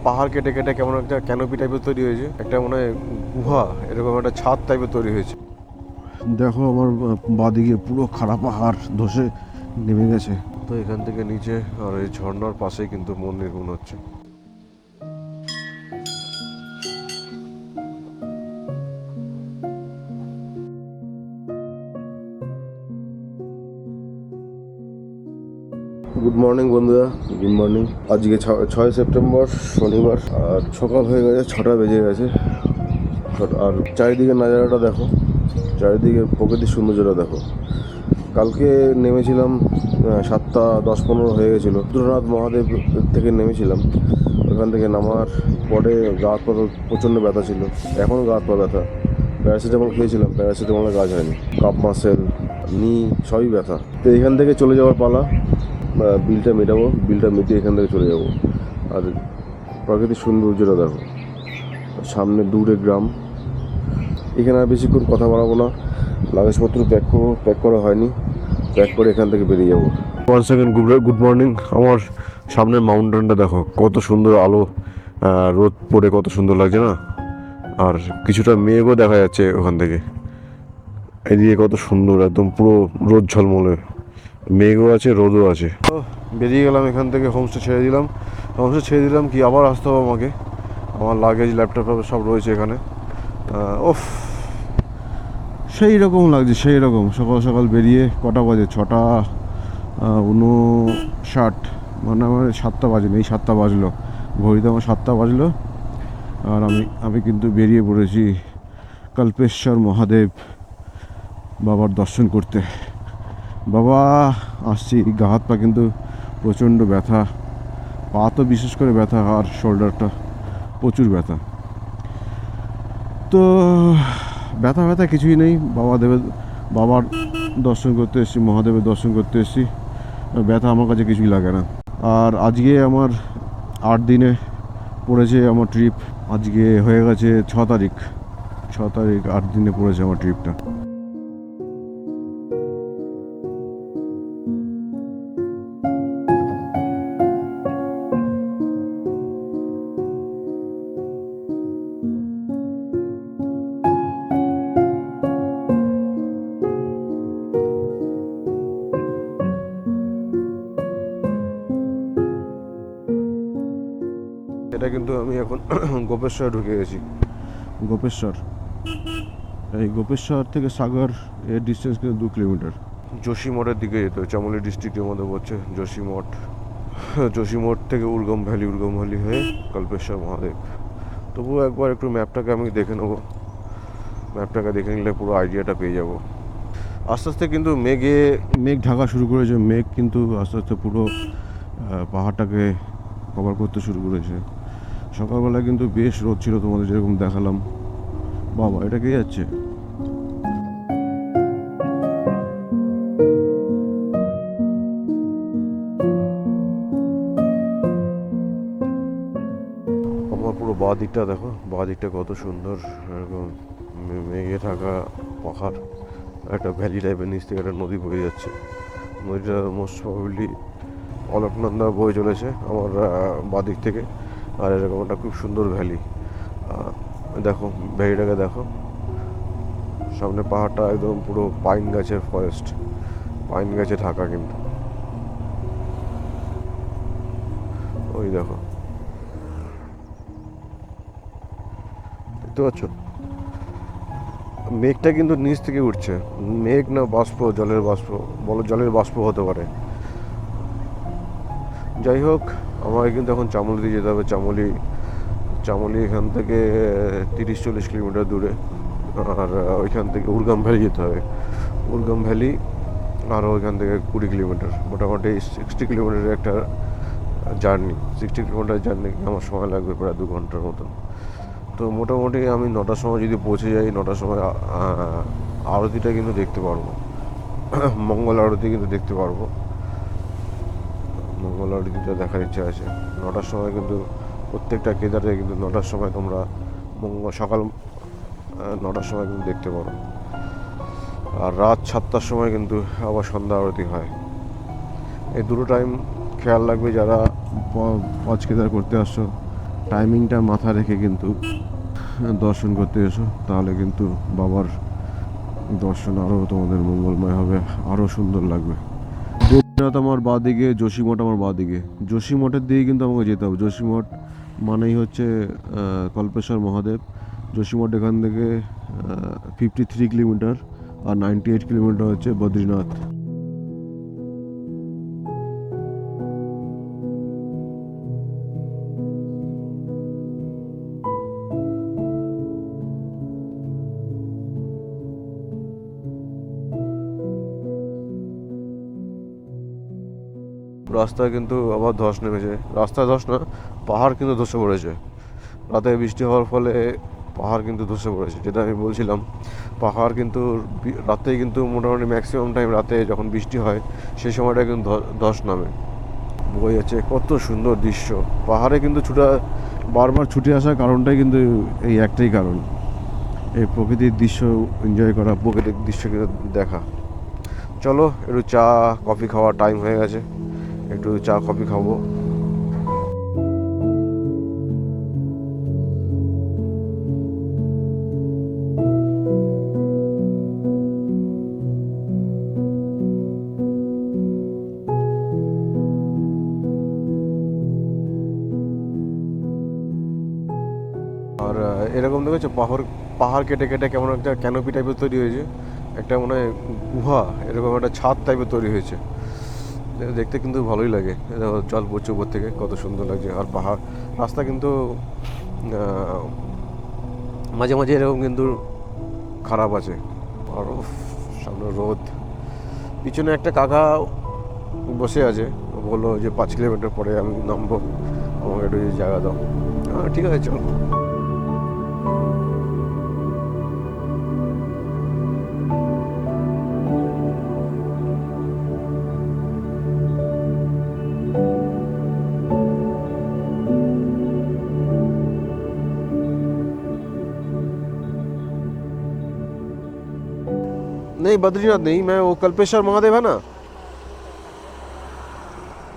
পাহাড় কেটে কেটে কেমন একটা ক্যানোপি টাইপের তৈরি হয়েছে, একটা মনে হয় গুহা, এরকম একটা ছাদ টাইপের তৈরি হয়েছে। দেখো আমার বাঁদিকে পুরো খাড়া পাহাড় ধসে নেমে গেছে। তো এখান থেকে নিচে আর এই ঝর্ণার পাশেই কিন্তু মন্দির মনে হচ্ছে। গুড মর্নিং বন্ধুরা, গুড মর্নিং। আজকে 6 সেপ্টেম্বর শনিবার, আর সকাল হয়ে গেছে, 6টা বেজে গেছে। আর চারিদিকে নাজারাটা দেখো, চারিদিকে প্রকৃতির সৌন্দর্যটা দেখো। কালকে নেমেছিলাম 7টা 10-15 হয়ে গেছিলো, রুদ্রনাথ মহাদেব থেকে নেমেছিলাম। ওখান থেকে নামার পরে গা হাত পা প্রচণ্ড ব্যথা ছিল, এখনও গা হাত পা ব্যথা। প্যারাসিটামল খেয়েছিলাম, প্যারাসিটামলের কাজ হয়নি। কাপ মাসেল, নি সবই ব্যথা। তো এখান থেকে চলে যাওয়ার পালা, বিলটা মেটাবো, বিলটা মিটিয়ে এখান থেকে চলে যাবো। আর প্রাকৃতিক সৌন্দর্যটা দেখো, সামনে দূরে গ্রাম। এখানে আর বেশিক্ষণ কথা বাড়াবো না, লাগেজপত্র প্যাক করা হয়নি, প্যাক করে এখান থেকে বেরিয়ে যাবো। 1 সেকেন্ড, গুড মর্নিং। আমার সামনের মাউন্টেনটা দেখো, কত সুন্দর আলো, রোদ পড়ে কত সুন্দর লাগছে না। আর কিছুটা মেঘও দেখা যাচ্ছে ওখান থেকে, এদিকে কত সুন্দর, একদম পুরো রোদ ঝলমলে, মেঘও আছে রোদও আছে। তো বেরিয়ে গেলাম এখান থেকে, হোমস্টে ছেড়ে দিলাম কি আবার আসতে হবে আমাকে। আমার লাগেজ, ল্যাপটপ সব রয়েছে এখানে। ওফ, সেই রকম লাগছে, সেই রকম। সকাল সকাল বেরিয়ে, কটা বাজে, 6:59, মানে আমার 7টা বাজেনি, এই 7টা বাজলো, ঘড়িতে আমার 7টা বাজলো। আর আমি কিন্তু বেরিয়ে পড়েছি কল্পেশ্বর মহাদেব বাবার দর্শন করতে। বাবা আসছি, গা হাত পা কিন্তু প্রচণ্ড ব্যথা, পা তো বিশেষ করে ব্যথা, আর শোল্ডারটা প্রচুর ব্যথা। তো ব্যথা কিছুই নেই, বাবার দর্শন করতে এসেছি, মহাদেবের দর্শন করতে এসেছি, ব্যথা আমার কাছে কিছুই লাগে না। আর আজকে আমার 8 দিনে পড়েছে আমার ট্রিপ। আজকে হয়ে গেছে 6 তারিখ, 8 দিনে পড়েছে আমার ট্রিপটা। এটা কিন্তু আমি এখন গোপেশ্বর ঢুকে গেছি। এই গোপেশ্বর থেকে সাগর এর ডিস্টেন্স কিন্তু 2 কিলোমিটার। যোশীমঠের দিকে যেতে হবে, চামোলি ডিস্ট্রিক্টের মধ্যে পড়ছে যোশীমঠ থেকে উর্গম ভ্যালি হয়ে কল্পেশ্বর মহাদেব। তবুও একবার একটু ম্যাপটাকে আমি দেখে নেবো, ম্যাপটাকে দেখে নিলে পুরো আইডিয়াটা পেয়ে যাব। আস্তে আস্তে কিন্তু মেঘ ঢাকা শুরু করেছে, মেঘ কিন্তু আস্তে আস্তে পুরো পাহাড়টাকে কভার করতে শুরু করেছে। সকালবেলা কিন্তু বেশ রোদ ছিল, তোমাদের যেরকম দেখালাম। বাবা, এটা কে যাচ্ছে? আমার পুরো বাঁ দিকটা দেখো, বাঁ দিকটা কত সুন্দর, এরকম মেঘে ঢাকা পাহাড়, একটা ভ্যালি টাইপের, নিচ থেকে একটা নদী বয়ে যাচ্ছে। নদীটা মোস্ট প্রবাবলি অলকনন্দা বয়ে চলেছে আমার বাঁ দিক থেকে। আর এরকম একটা খুব সুন্দর ভ্যালি, দেখো ভ্যালিটাকে দেখো। সামনে পাহাড়টা একদম পুরো পাইন গাছের ফরেস্ট, পাইন গাছে ঢাকা। কিন্তু ওই দেখো, দেখতে পাচ্ছ মেঘটা কিন্তু নিচ থেকে উঠছে। মেঘ না বাষ্প, জলের বাষ্প হতে পারে। যাই হোক, আমাকে কিন্তু এখন চামুলি যেতে হবে। চামুলি এখান থেকে 30-40 কিলোমিটার দূরে। আর ওইখান থেকে উর্গম ভ্যালি যেতে হবে। উর্গম ভ্যালি আরও ওইখান থেকে 20 কিলোমিটার, মোটামুটি 60 কিলোমিটারের একটা জার্নি। 60 কিলোমিটার জার্নি আমার সময় লাগবে প্রায় 2 ঘন্টার মতন। তো মোটামুটি আমি 9টার সময় যদি পৌঁছে যাই, 9টার সময় আরতিটা কিন্তু দেখতে পারবো, মঙ্গল আরতি কিন্তু দেখতে পারবো। মঙ্গল আরতিটা দেখার ইচ্ছা আছে। 9টার সময় কিন্তু প্রত্যেকটা কেদারে কিন্তু 9টার সময় তোমরা সকাল 9টার সময় কিন্তু দেখতে পারো। আর রাত 7টার সময় কিন্তু আবার সন্ধ্যা আরতি হয়। এই দুটো টাইম খেয়াল রাখবে যারা 5 কেদার করতে আসছো, টাইমিংটা মাথায় রেখে কিন্তু দর্শন করতে এসো, তাহলে কিন্তু বাবার দর্শন আরও তোমাদের মঙ্গলময় হবে, আরও সুন্দর লাগবে। বদ্রীনাথ আমার বাঁ দিকে, যোশীমঠ আমার বাঁ দিকে। যোশীমঠের দিকে কিন্তু আমাকে যেতে হবে। যোশীমঠ মানেই হচ্ছে কল্পেশ্বর মহাদেব। যোশীমঠ এখান থেকে 53 কিলোমিটার, আর 98 কিলোমিটার হচ্ছে বদ্রীনাথ। রাস্তায় কিন্তু আবার ধস নেমেছে, রাস্তায় ধস না, পাহাড় কিন্তু ধসে পড়েছে। রাতে বৃষ্টি হওয়ার ফলে পাহাড় কিন্তু ধসে পড়েছে, যেটা আমি বলছিলাম। পাহাড় কিন্তু রাতেই কিন্তু মোটামুটি ম্যাক্সিমাম টাইম রাতে যখন বৃষ্টি হয় সেই সময়টা কিন্তু ধস নামে। বয়ে যাচ্ছে, কত সুন্দর দৃশ্য। পাহাড়ে কিন্তু বারবার ছুটে আসার কারণটাই কিন্তু এই একটাই কারণ, এই প্রকৃতির দৃশ্য এনজয় করা, প্রকৃতির দৃশ্য কিন্তু দেখা। চলো একটু চা কফি খাওয়ার টাইম হয়ে গেছে, একটু চা কফি খাবো। আর এরকম দেখেছো পাহাড় পাহাড় কেটে কেটে কেমন একটা ক্যানোপি টাইপের তৈরি হয়েছে, একটা মনে হয় গুহা, এরকম একটা ছাদ টাইপের তৈরি হয়েছে। দেখতে কিন্তু ভালোই লাগে, জল পড়ছে উপর থেকে, কত সুন্দর লাগছে। আর পাহাড় রাস্তা কিন্তু মাঝে মাঝে এরকম কিন্তু খারাপ আছে। আর সামনে রোদ, পিছনে একটা কাকা বসে আছে, বললো যে 5 কিলোমিটার পরে আমি নামবো, আমাকে একটু জায়গা দাও। ঠিক আছে চল। नहीं बद्रीनाथ नहीं, मैं वो कल्पेश्वर महादेव है ना,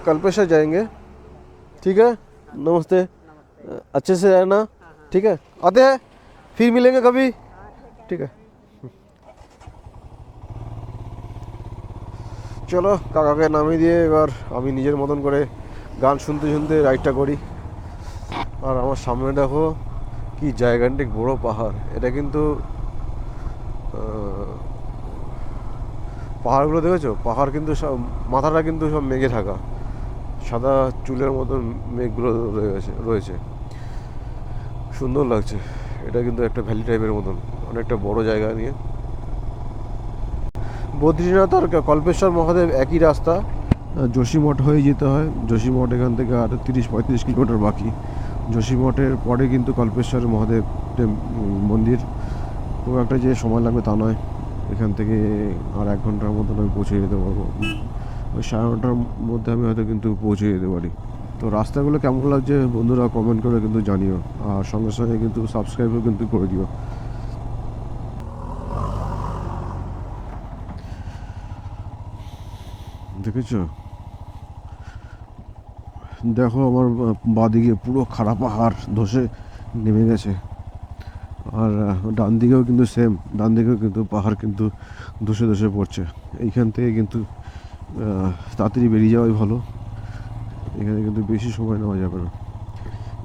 कल्पेश्वर जाएंगे। ठीक है, नमस्ते, अच्छे से रहना, ठीक है, आते हैं फिर मिलेंगे कभी, ठीक है। চলো কাকাকে নামিয়ে দিয়ে এবার আমি নিজের মতন করে গান শুনতে শুনতে রাইডটা করি। আর আমার সামনে দেখো কি জায়গান্টিক বড় পাহাড়, এটা কিন্তু পাহাড়গুলো দেখেছো, পাহাড় কিন্তু সব মাথাটা কিন্তু সব মেঘে ঢাকা, সাদা চুলের মতন মেঘগুলো রয়েছে, সুন্দর লাগছে। এটা কিন্তু একটা ভ্যালি টাইপের মতন, অনেকটা বড় জায়গা নিয়ে। বদ্রীনাথ আর কল্পেশ্বর মহাদেব একই রাস্তা, যোশীমঠ হয়ে যেতে হয়। যোশীমঠ এখান থেকে আর 30-35 কিলোমিটার বাকি। যোশীমঠের পরে কিন্তু কল্পেশ্বর মহাদেব মন্দির, খুব একটা যে সময় লাগবে তা নয়, এখান থেকে আর 1 ঘন্টার মতন আমি পৌঁছে যেতে পারবো। ওই 9:30টার মধ্যে আমি হয়তো কিন্তু পৌঁছে যেতে পারি। তো রাস্তাগুলো কেমন লাগছে বন্ধুরা কমেন্ট করে কিন্তু জানিও, আর সঙ্গে সঙ্গে কিন্তু সাবস্ক্রাইবও কিন্তু করে দিও। দেখেছো, দেখো আমার বাঁদিকে পুরো খাড়া পাহাড় ধসে নেমে গেছে, আর ডান দিকেও কিন্তু সেম, ডান দিকেও কিন্তু পাহাড় কিন্তু ধসে ধসে পড়ছে। এইখান থেকে কিন্তু তাড়াতাড়ি বেরিয়ে যাওয়াই ভালো, এখানে কিন্তু বেশি সময় নেওয়া যাবে না।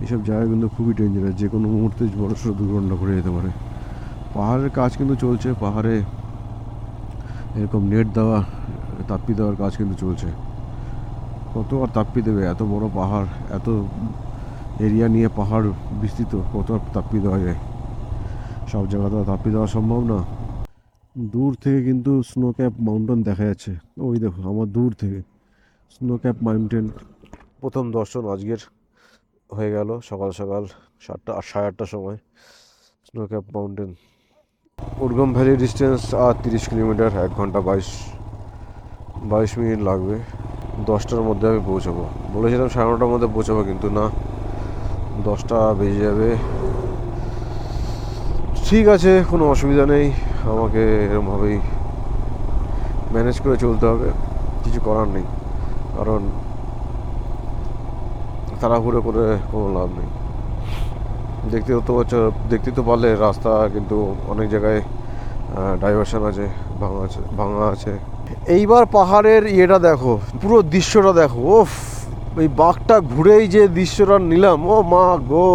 এইসব জায়গা কিন্তু খুবই ডেঞ্জারাস, যে কোনো মুহূর্তে বড়সড় দুর্ঘটনা ঘটে যেতে পারে। পাহাড়ের কাজ কিন্তু চলছে, পাহাড়ে এরকম নেট দেওয়া, তাপ্পি দেওয়ার কাজ কিন্তু চলছে। কত আর তাপ্পি দেবে, এত বড় পাহাড়, এত এরিয়া নিয়ে পাহাড় বিস্তৃত, কত আর তাপ্পি দেওয়া যায়, সব জায়গা তো তাপ্পি দেওয়া সম্ভব না। দূর থেকে কিন্তু স্নো ক্যাপ মাউন্টেন দেখা যাচ্ছে, ওই দেখো আমার দূর থেকে স্নো ক্যাপ মাউন্টেন। প্রথম দর্শন আজকের হয়ে গেল সকাল সকাল 7:30 সময়, snow cap mountain. Urgam valley distance আর 30 কিলোমিটার, 1 ঘন্টা 22 মিনিট লাগবে। 10টার মধ্যে আমি পৌঁছাবো, বলেছিলাম 9:30টার মধ্যে পৌঁছাবো, কিন্তু না, 10টা বেজে যাবে। ঠিক আছে, কোনো অসুবিধা নেই, আমাকে এরকমভাবেই ম্যানেজ করে চলতে হবে, কিছু করার নেই, কারণ তাড়াহুড়ো করে কোনো লাভ নেই। দেখতে তো পারলে রাস্তা কিন্তু অনেক জায়গায় ডাইভারশন আছে, ভাঙা আছে। এইবার পাহাড়ের ইয়েটা দেখো, পুরো দৃশ্যটা দেখো। ওফ, এই বাঘটা ঘুরেই যে দৃশ্যটা নিলাম, ও মা গো,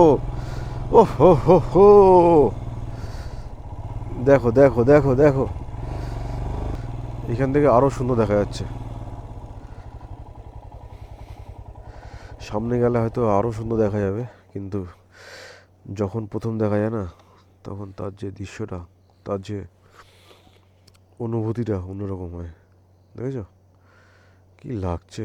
ও হো হো হো, দেখো দেখো দেখো দেখো, এখান থেকে আরো সুন্দর দেখা যাচ্ছে। সামনে গেলে হয়তো আরো সুন্দর দেখা যাবে, কিন্তু যখন প্রথম দেখা যায় না, তখন তার যে দৃশ্যটা, তার যে অনুভূতিটা অন্যরকম হয়। দেখেছো কি লাগছে?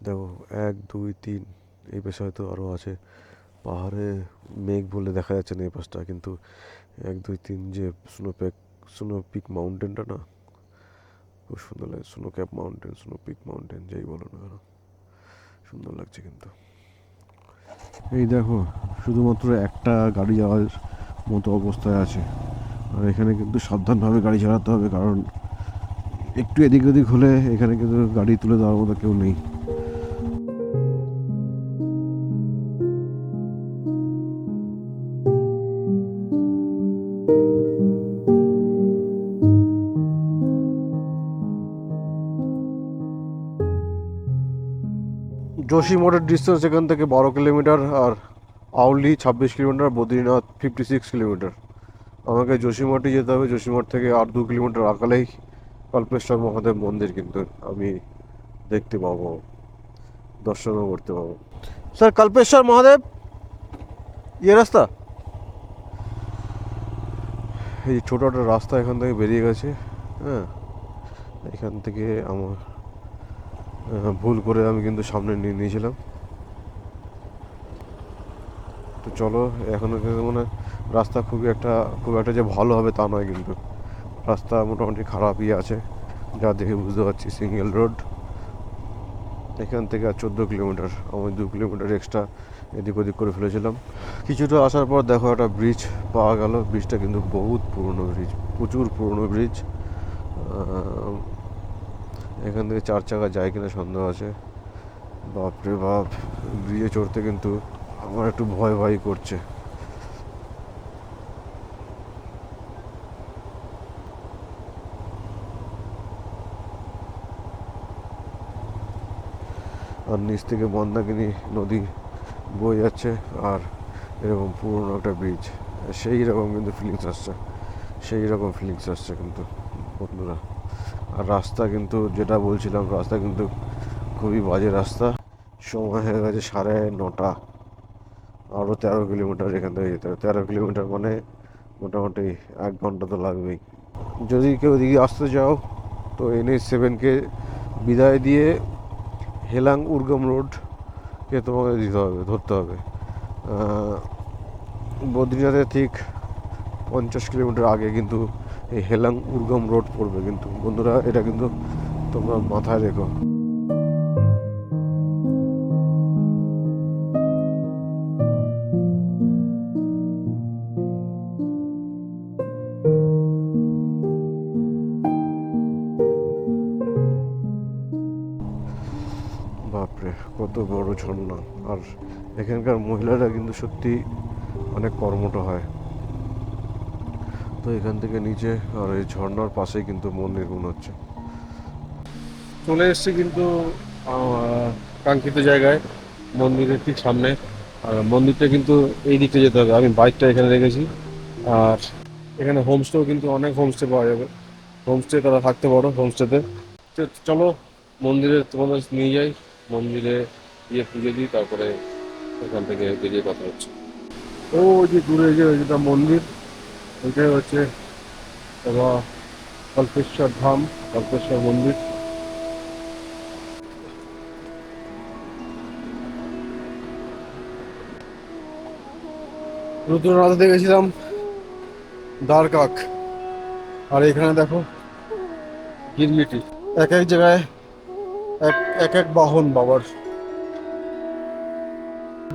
দেখো, 1 2 3, এই পাশে হয়তো আরো আছে। পাহাড়ে মেঘ বলে দেখা যাচ্ছে না এই পাশটা, কিন্তু 1 2 3 যে স্নো পিক মাউন্টেনটা না, খুব সুন্দর লাগে। Snow cap mountain, snow peak mountain, যাই বলো না কেন, সুন্দর লাগছে কিন্তু। এই দেখো, শুধুমাত্র একটা গাড়ি যাওয়ার মতো অবস্থায় আছে। আর এখানে কিন্তু সাবধানভাবে গাড়ি চালাতে হবে, কারণ একটু এদিক ওদিক হলে এখানে কিন্তু গাড়ি তুলে দেওয়ার মতো কেউ নেই। যোশীমঠের ডিস্টেন্স এখান থেকে 12 কিলোমিটার, আর আউলি 26 কিলোমিটার, বদ্রীনাথ 56 কিলোমিটার। আমাকে যোশীমঠে যেতে হবে। যোশীমঠ থেকে আর 2 কিলোমিটার আগালেই কল্পেশ্বর মহাদেব মন্দির কিন্তু আমি দেখতে পাবো, দর্শনও করতে পাবো। স্যার, কল্পেশ্বর মহাদেব ইয়ে রাস্তা, এই ছোটো একটা রাস্তা এখান থেকে বেরিয়ে গেছে। হ্যাঁ, এখান থেকে আমার ভুল করে আমি কিন্তু সামনে নিয়ে নিয়েছিলাম। তো চলো, এখনও কিন্তু মানে রাস্তা খুব একটা যে ভালো হবে তা নয়, কিন্তু রাস্তা মোটামুটি খারাপই আছে, যা দেখে বুঝতে পারছি। সিঙ্গেল রোড, এখান থেকে আর 14 কিলোমিটার, আমি 2 কিলোমিটার এক্সট্রা এদিক ওদিক করে ফেলেছিলাম। কিছুটা আসার পর দেখো একটা ব্রিজ পাওয়া গেল। ব্রিজটা কিন্তু বহুত পুরনো ব্রিজ, প্রচুর পুরনো ব্রিজ। এখান থেকে 4 চাকা যায় কিনা সন্দেহ আছে। বাপরে বাপ, ব্রিজে চড়তে কিন্তু আমার একটু ভয় ভয় করছে। আর নিচ থেকে মন্দাকিনী নদী বয়ে যাচ্ছে, আর এরকম পুরনো একটা ব্রিজ, সেই রকম কিন্তু ফিলিংস আসছে কিন্তু বন্ধুরা। আর রাস্তা কিন্তু যেটা বলছিলাম, রাস্তা কিন্তু খুবই বাজে রাস্তা। সময় হয়ে গেছে 9:30, আরও 13 কিলোমিটার এখান থেকে যেতে হবে। 13 কিলোমিটার মানে মোটামুটি 1 ঘন্টা তো লাগবেই। যদি কেউ এদিকে আসতে চাও, তো NH7-কে বিদায় দিয়ে হেলাং উর্গম রোডকে তোমাকে ধরতে হবে। বদ্রীনাথের ঠিক 50 কিলোমিটার আগে কিন্তু এই হেলাং উর্গম রোড পড়বে কিন্তু বন্ধুরা, এটা কিন্তু তোমরা মাথায় রেখো। বাপরে, কত বড় ঝর্ণা! আর এখানকার মহিলারা কিন্তু সত্যি অনেক কর্মঠ হয়। তো এখান থেকে নিচে, আর এই ঝর্ণার পাশেই কিন্তু মন্দির মনে হচ্ছে। চলে এসছি কিন্তু কাঙ্ক্ষিত জায়গায়, মন্দিরের ঠিক সামনে। আর মন্দিরটা কিন্তু এই দিকটা যেতে হবে, আমি বাইকটা এখানে রেখেছি। আর এখানে হোমস্টেও কিন্তু অনেক হোমস্টে পাওয়া যাবে, হোমস্টে তারা থাকতে পারো হোমস্টেতে। চলো মন্দিরে তোমাদের নিয়ে যাই, মন্দিরে গিয়ে পুজো দিই, তারপরে এখান থেকে বেরিয়ে কথা হচ্ছে। ও যে দূরে যে যেটা মন্দির, ওইটাই হচ্ছে বাবা কল্পেশ্বর ধাম, কল্পেশ্বর মন্দির। রুদ্রনাথে গেছিলাম দ্বারকাক, আর এখানে দেখো গিরগিটি। এক এক জায়গায় এক এক বাহন বাবার।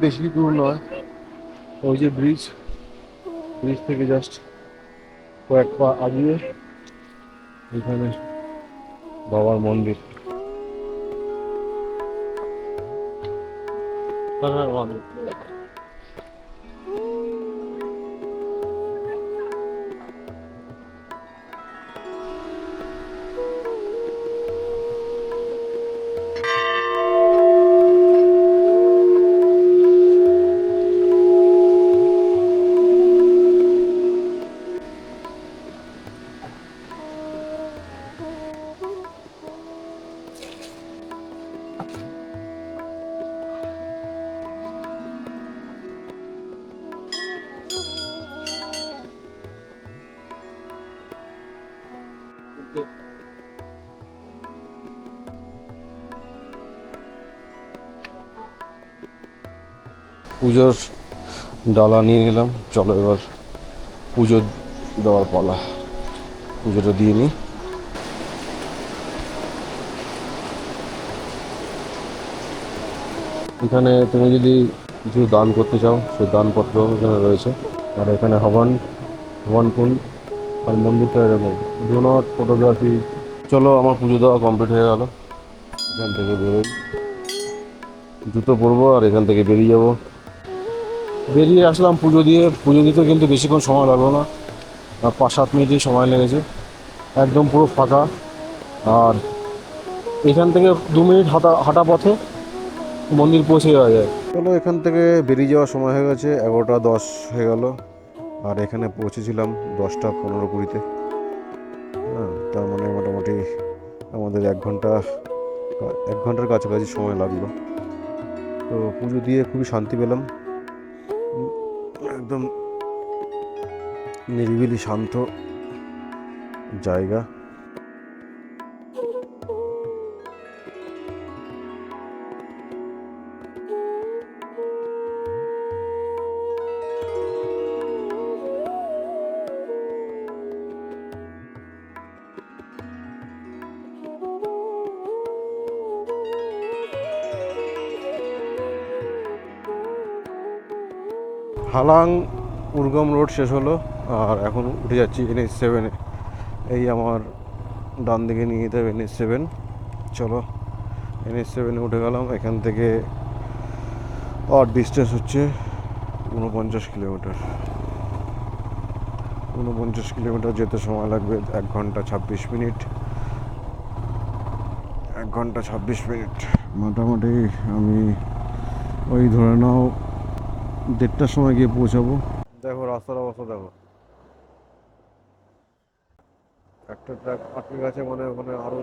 বেশি দূর নয়, ওই যে ব্রিজ থেকে জাস্ট কয়েক পা আগিয়ে এখানে বাবার মন্দির। পুজোর ডালা নিয়ে নিলাম, চলো এবার পুজো দেওয়ার পালা, পুজোটা দিয়ে নিই। এখানে তুমি যদি কিছু দান করতে চাও সেই দানপত্র এখানে রয়েছে। আর এখানে হবন কুণ্ড, আর মন্দিরটা এরকম ডু নট ফটোগ্রাফি। চলো আমার পুজো দেওয়া কমপ্লিট হয়ে গেল, এখান থেকে বেরোই, জুতো পরবো আর এখান থেকে বেরিয়ে যাব। বেরিয়ে আসলাম পুজো দিয়ে, পুজো দিতে কিন্তু বেশিক্ষণ সময় লাগলো না, 5-7 মিনিটই সময় লেগেছে, একদম পুরো ফাঁকা। আর এখান থেকে 2 মিনিট হাঁটা পথে মন্দির পৌঁছে যাওয়া যায়। চলো এখান থেকে বেরিয়ে যাওয়ার সময় হয়ে গেছে, 11:10 হয়ে গেল। আর এখানে পৌঁছেছিলাম 10:15-20-তে। হ্যাঁ, তার মানে মোটামুটি আমাদের 1 ঘন্টার কাছাকাছি সময় লাগলো। তো পুজো দিয়ে খুবই শান্তি পেলাম, একদম নিরিবিলি শান্ত জায়গা। হালাং উর্গম রোড শেষ হলো, আর এখন উঠে যাচ্ছি NH7-এ। এই আমার ডান দিকে নিয়ে যেতে হবে NH7। চলো NH7-এ উঠে গেলাম। এখান থেকে আর ডিস্টেন্স হচ্ছে 49 কিলোমিটার। 49 কিলোমিটার যেতে সময় লাগবে 1 ঘন্টা 26 মিনিট। 1 ঘন্টা 26 মিনিট মোটামুটি। আমি ওই ধরে নাও 1:30টার সময় গিয়ে পৌঁছাবো। দেখো রাস্তার অবস্থা দেখো, একটা ট্রাক আটকে গেছে, মানে ওখানে আরো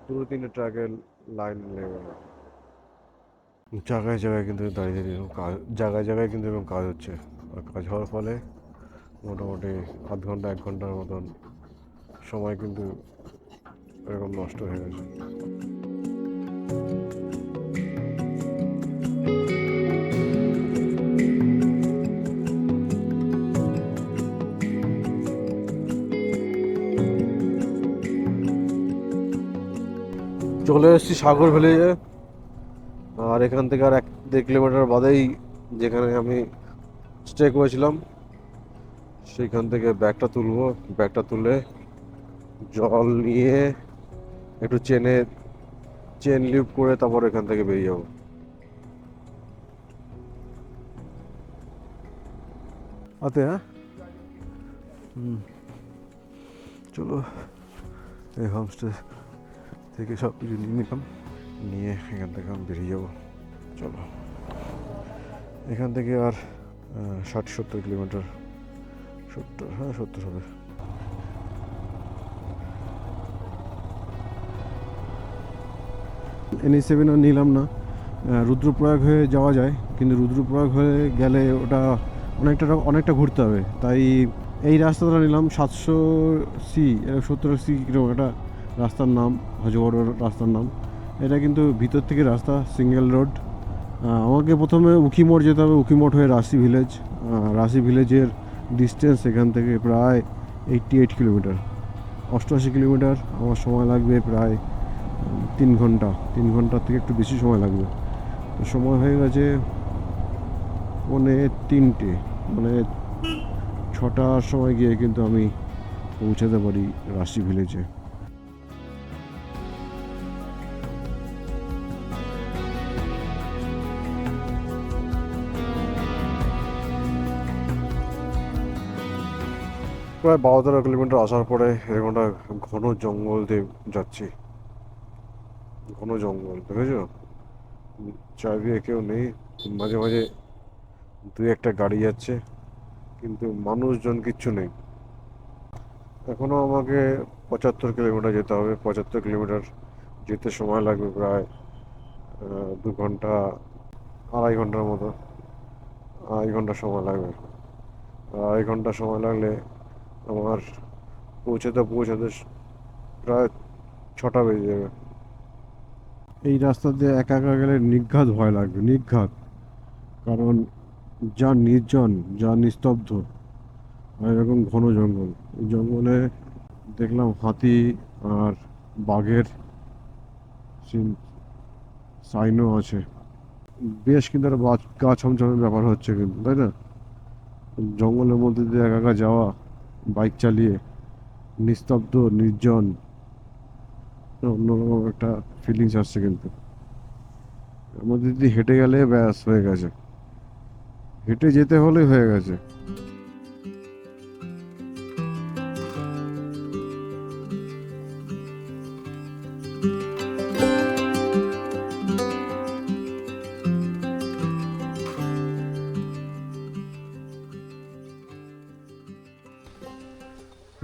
2-3 ট্রাকের লাইন লেগে গেল। জায়গায় জায়গায় কিন্তু দাঁড়িয়ে দাঁড়িয়ে কাজ, জায়গায় জায়গায় কিন্তু এরকম কাজ হচ্ছে। আর কাজ হওয়ার ফলে মোটামুটি 1/2 ঘন্টা 1 ঘন্টার মতন সময় কিন্তু এরকম নষ্ট হয়ে গেছে। চলে এসেছি সাগর ভিলেজে। আর এখান থেকে আর 1-1.5 কিলোমিটার বাদেই যেখানে আমি স্টে করেছিলাম, সেইখান থেকে ব্যাগটা তুলবো। ব্যাগটা তুলে জল নিয়ে একটু চেন লিফট করে তারপর এখান থেকে বেরিয়ে যাবো। আতে হ্যাঁ, চলো এই হোমস্টে থেকে সব কিছু নিয়ে নিলাম, নিয়ে এখান থেকে আমি বেরিয়ে যাবো। চলো এখান থেকে আর 60-70 কিলোমিটার, 70, হ্যাঁ 70 হবে। NH7 নিলাম না, রুদ্রপ্রয়াগ হয়ে যাওয়া যায়, কিন্তু রুদ্রপ্রয়াগ হয়ে গেলে ওটা অনেকটা ঘুরতে হবে। তাই এই রাস্তাটা নিলাম 700C, 70 কিলোমিটার রাস্তার নাম, হজবড় রাস্তার নাম। এটা কিন্তু ভিতর থেকে রাস্তা, সিঙ্গেল রোড। আমাকে প্রথমে উখিমোড় যেতে হবে, উখিমোড় হয়ে রাশি ভিলেজ। রাশি ভিলেজের ডিস্টেন্স এখান থেকে প্রায় 88 কিলোমিটার, 88 কিলোমিটার। আমার সময় লাগবে প্রায় 3 ঘন্টা, 3 ঘন্টার থেকে একটু বেশি সময় লাগবে। তো সময় হয়ে গেছে 3:45, মানে 6টার সময় গিয়ে কিন্তু আমি পৌঁছাতে পারি রাশি ভিলেজে। প্রায় 12-13 কিলোমিটার আসার পরে এরকম একটা ঘন জঙ্গল দিয়ে যাচ্ছি। ঘন জঙ্গল দেখেছো, চারিদিকে কেউ নেই, মাঝে মাঝে দুই একটা গাড়ি যাচ্ছে, কিন্তু মানুষজন কিচ্ছু নেই। এখনো আমাকে 75 কিলোমিটার যেতে হবে। 75 কিলোমিটার যেতে সময় লাগবে প্রায় 2 ঘন্টা, 2.5 ঘন্টার মতো। 2.5 ঘন্টা সময় লাগবে। 2.5 ঘন্টা সময় লাগলে আমার পৌঁছাতে পৌঁছাতে প্রায় 6টা বেজে যাবে। এই রাস্তা দিয়ে একা একা গেলে নির্ঘাত ভয় লাগবে, নির্ঘাত। কারণ যা নির্জন, যা নিস্তব্ধ, আর এরকম ঘন জঙ্গল। এই জঙ্গলে দেখলাম হাতি আর বাঘের সাইনও আছে। বেশ কিন্তু একটা গা ছমছমের ব্যাপার হচ্ছে কিন্তু, তাই না? জঙ্গলের মধ্যে দিয়ে একা একা যাওয়া, বাইক চালিয়ে, নিস্তব্ধ, নির্জন, অন্যরকম একটা ফিলিংস আসছে কিন্তু। এর মধ্যে দিয়ে হেঁটে গেলে ব্যাস হয়ে গেছে, হেঁটে যেতে হলেই হয়ে গেছে।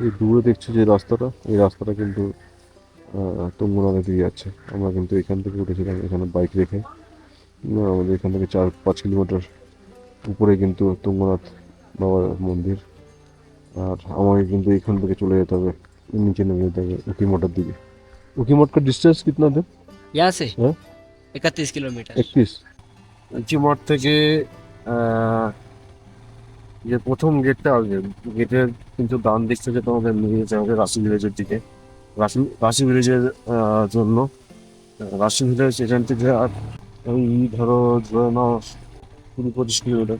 এই দূরে দেখছি যে রাস্তাটা, এই রাস্তাটা কিন্তু তুঙ্গনাথের দিকে যাচ্ছে। আমরা কিন্তু এখান থেকে উঠেছিলাম, এখানে বাইক রেখে। আমাদের এখান থেকে 4-5 কিলোমিটার উপরে কিন্তু তুঙ্গনাথ বাবার মন্দির। আর আমাকে কিন্তু এখান থেকে চলে যেতে হবে, নিচে নেমে যেতে হবে উকিমঠের দিকে। उखीमठ का डिस्टेंस कितना है? यहाँ से हाँ? 31 किलोमीटर। 31। উকিমঠ থেকে যে প্রথম গেটটা আসবে, গেটের কিন্তু ডান দিক থেকে তোমাকে নিয়ে যেতে হবে রাশি ভিলেজের দিকে। রাশি ভিলেজের জন্য রাশি ভিলেজ এখান থেকে আর ওই ধরো ধরে নাও 20-25 কিলোমিটার।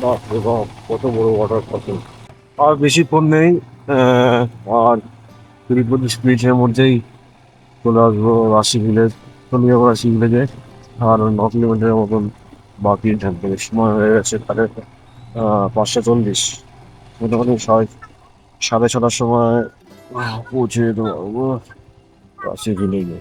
বাপ রে বাপ, কত বড় ওয়াটার ফল! আর বেশিক্ষণ নেই, আর 20-25 মিনিটের মধ্যেই চলে আসবো রাশি ভিলেজ। চলে যাবো রাশি ভিলেজে। আর 9 কিলোমিটারের মতন বাকি থাকবে, সময় হয়ে গেছে তাহলে 5:40। মোটামুটি 6:30টার সময় পৌঁছে যেতে পারবো রাশি ভিলেজে।